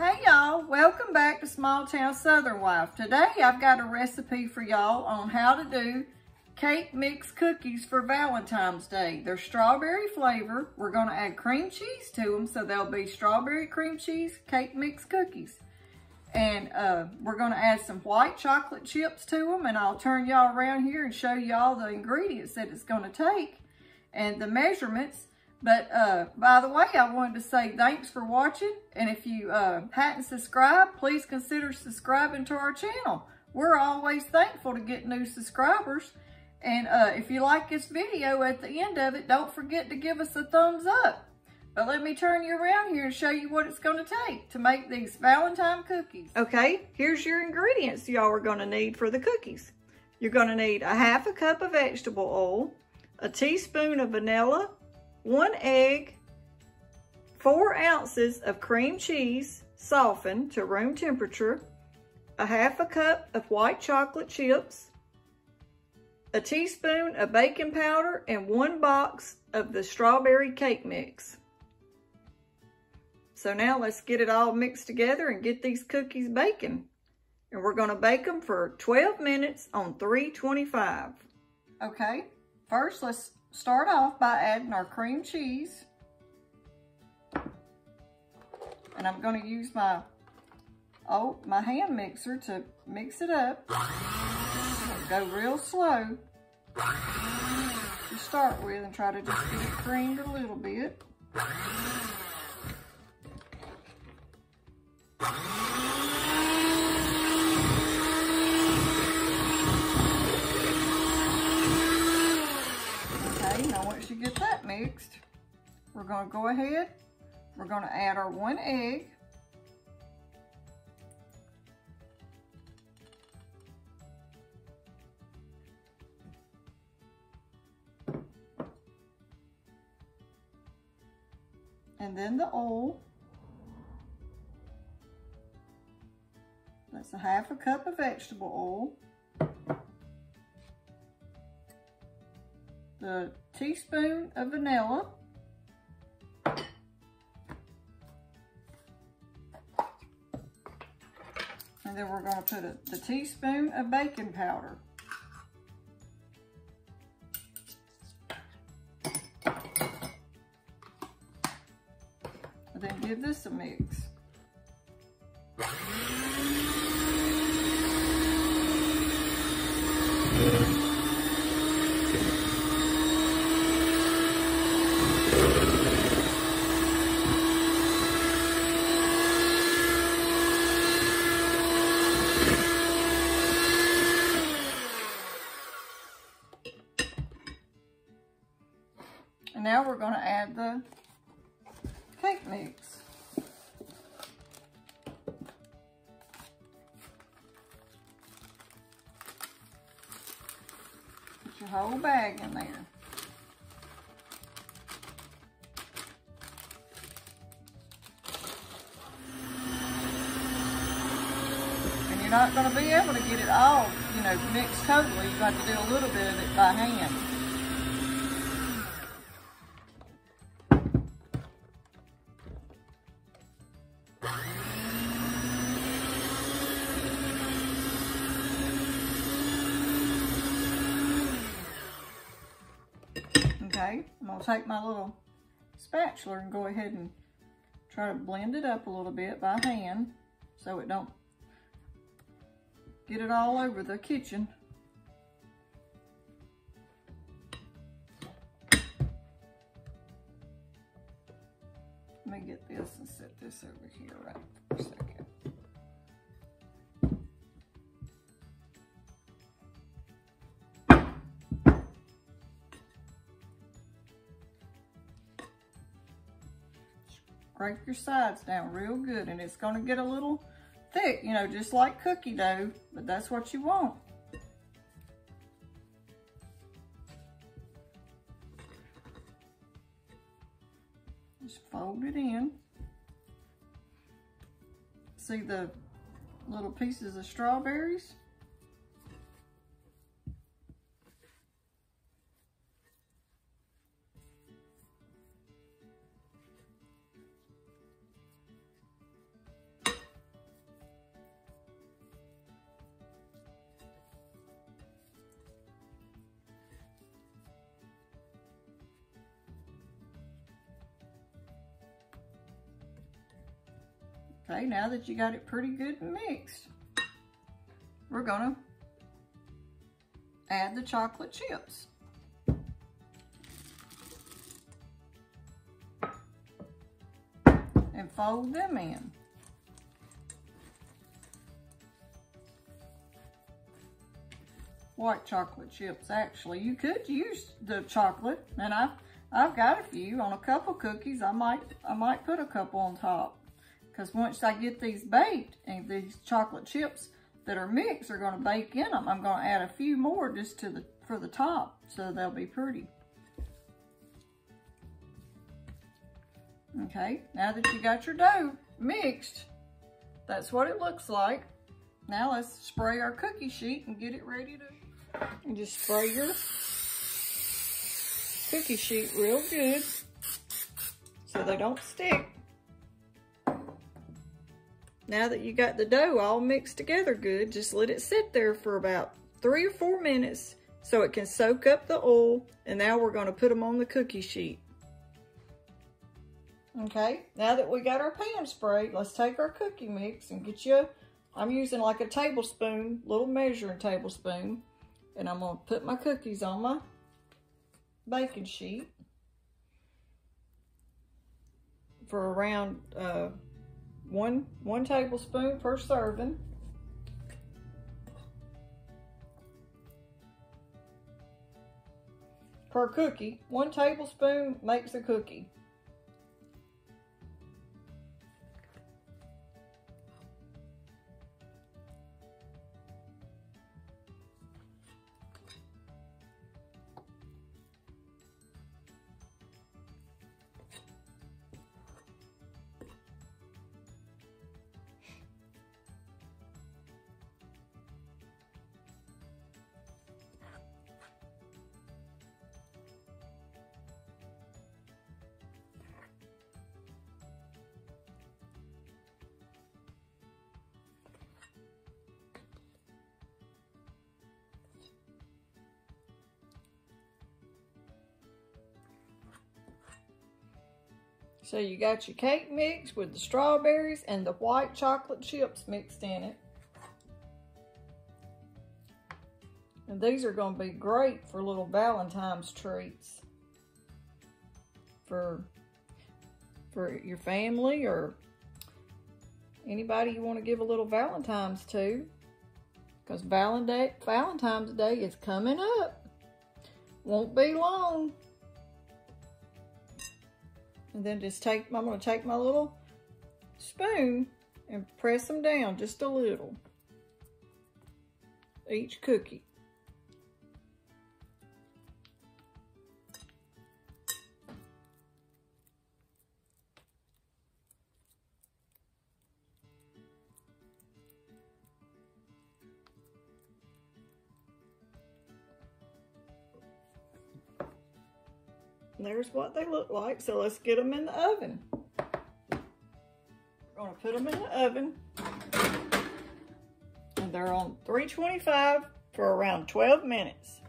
Hey y'all, welcome back to Small Town Southern Wife. Today I've got a recipe for y'all on how to do cake mix cookies for Valentine's Day. They're strawberry flavor. We're going to add cream cheese to them, so they'll be strawberry cream cheese cake mix cookies. And we're going to add some white chocolate chips to them, and I'll turn y'all around here and show y'all the ingredients that it's going to take and the measurements. But by the way, I wanted to say thanks for watching. And if you hadn't subscribed, please consider subscribing to our channel. We're always thankful to get new subscribers. And if you like this video, at the end of it, don't forget to give us a thumbs up. But let me turn you around here and show you what it's going to take to make these Valentine cookies. Okay, here's your ingredients y'all are going to need for the cookies. You're going to need a ½ cup of vegetable oil, a teaspoon of vanilla, 1 egg, 4 ounces of cream cheese softened to room temperature, a ½ cup of white chocolate chips, a teaspoon of baking powder, and 1 box of the strawberry cake mix. So now let's get it all mixed together and get these cookies baking. And we're going to bake them for 12 minutes on 325. Okay, first let's start off by adding our cream cheese. And I'm going to use my hand mixer to mix it up. Go real slow to start with and try to just get it creamed a little bit. Now once you get that mixed, we're going to go ahead, we're going to add our 1 egg. And then the oil. That's a ½ cup of vegetable oil. The teaspoon of vanilla, and then we're going to put the teaspoon of baking powder. And then give this a mix. And now we're going to add the cake mix. Put your whole bag in there. And you're not going to be able to get it all, mixed totally. You've got to do a little bit of it by hand. Okay, I'm going to take my little spatula and go ahead and try to blend it up a little bit by hand so it don't get it all over the kitchen. Let me get this and set this over here right for a second. Scrape your sides down real good, and it's going to get a little thick, just like cookie dough, but that's what you want. Just fold it in. See the little pieces of strawberries? Okay, now that you got it pretty good and mixed, we're gonna add the chocolate chips. And fold them in. White chocolate chips, actually. You could use the chocolate, and I've got a few on a couple cookies. I might put a couple on top, because once I get these baked and these chocolate chips that are mixed are going to bake in them, I'm going to add a few more just for the top, so they'll be pretty. Okay, now that you got your dough mixed, that's what it looks like. Now let's spray our cookie sheet and get it ready to, and just spray your cookie sheet real good so they don't stick. Now that you got the dough all mixed together good, just let it sit there for about 3 or 4 minutes so it can soak up the oil, and now we're going to put them on the cookie sheet. Okay, now that we got our pan sprayed, let's take our cookie mix and get you, I'm using like a tablespoon, little measuring tablespoon, and I'm gonna put my cookies on my baking sheet for around one tablespoon per serving. Per cookie, 1 tablespoon makes a cookie. So you got your cake mix with the strawberries and the white chocolate chips mixed in it. And these are going to be great for little Valentine's treats. For your family or anybody you want to give a little Valentine's to. Because Valentine's Day is coming up. Won't be long. And then I'm going to take my little spoon and press them down just a little. Each cookie. There's what they look like, so let's get them in the oven. We're going to put them in the oven, and they're on 325 for around 12 minutes.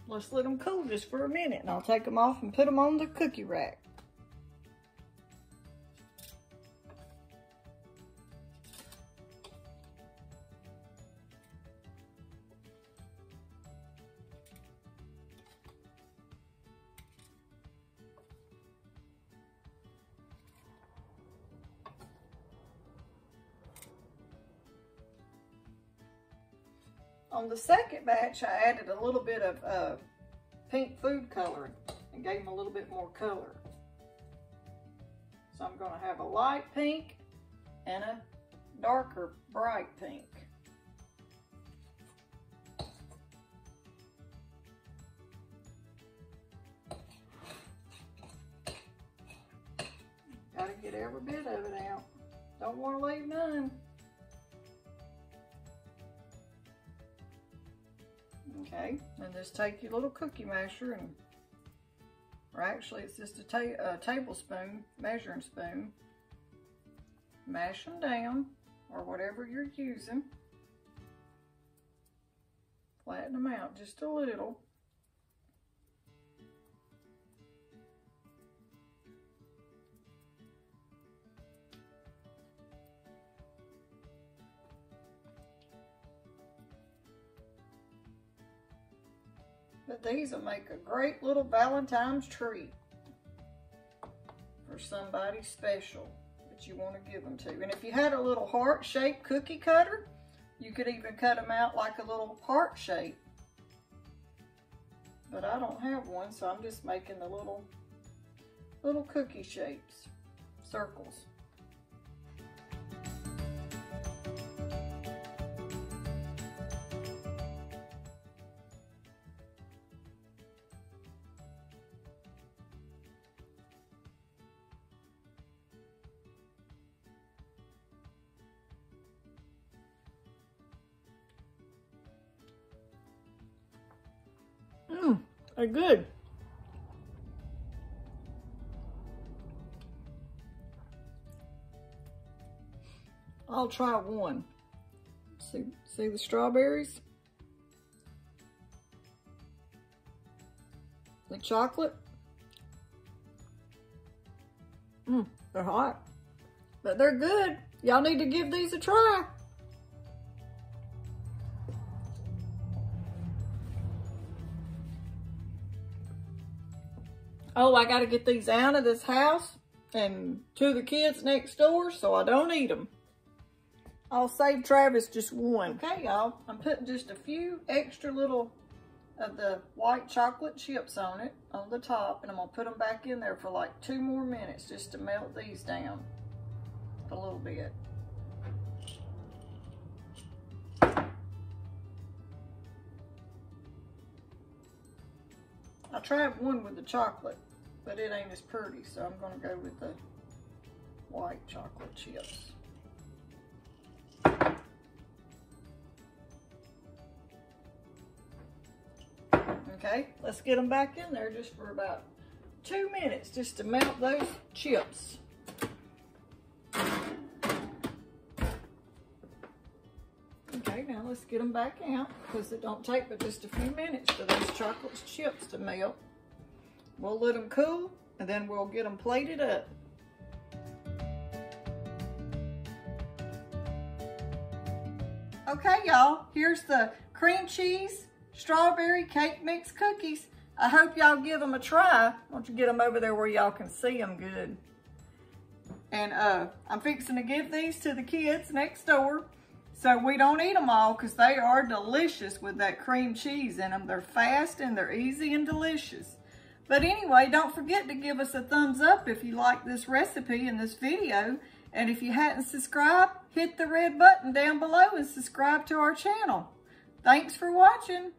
Let's let them cool just for a minute, and I'll take them off and put them on the cookie rack. On the second batch, I added a little bit of pink food coloring and gave them a little bit more color. So I'm going to have a light pink and a darker bright pink. Got to get every bit of it out. Don't want to leave none. Okay, and just take your little cookie masher or actually it's just a tablespoon, measuring spoon. Mash them down, or whatever you're using. Flatten them out just a little. But these will make a great little Valentine's treat for somebody special that you want to give them to. And if you had a little heart-shaped cookie cutter, you could even cut them out like a little heart shape. But I don't have one, so I'm just making the little cookie shapes, circles. They're good. I'll try one. See the strawberries? The chocolate? They're hot, but they're good. Y'all need to give these a try. Oh, I gotta get these out of this house and to the kids next door so I don't eat them. I'll save Travis just one. Okay, y'all, I'm putting just a few extra little of the white chocolate chips on it, on the top, and I'm gonna put them back in there for like 2 more minutes just to melt these down a little bit. I tried one with the chocolate, but it ain't as pretty, so I'm gonna go with the white chocolate chips. Okay, let's get them back in there just for about 2 minutes, just to melt those chips. Okay, now let's get them back out, because it don't take but just a few minutes for those chocolate chips to melt. We'll let them cool, and then we'll get them plated up. Okay, y'all, here's the cream cheese strawberry cake mix cookies. I hope y'all give them a try. Why don't you get them over there where y'all can see them good. And I'm fixing to give these to the kids next door, so we don't eat them all, because they are delicious with that cream cheese in them. They're fast and they're easy and delicious. But anyway, don't forget to give us a thumbs up if you like this recipe and this video. And if you hadn't subscribed, hit the red button down below and subscribe to our channel. Thanks for watching.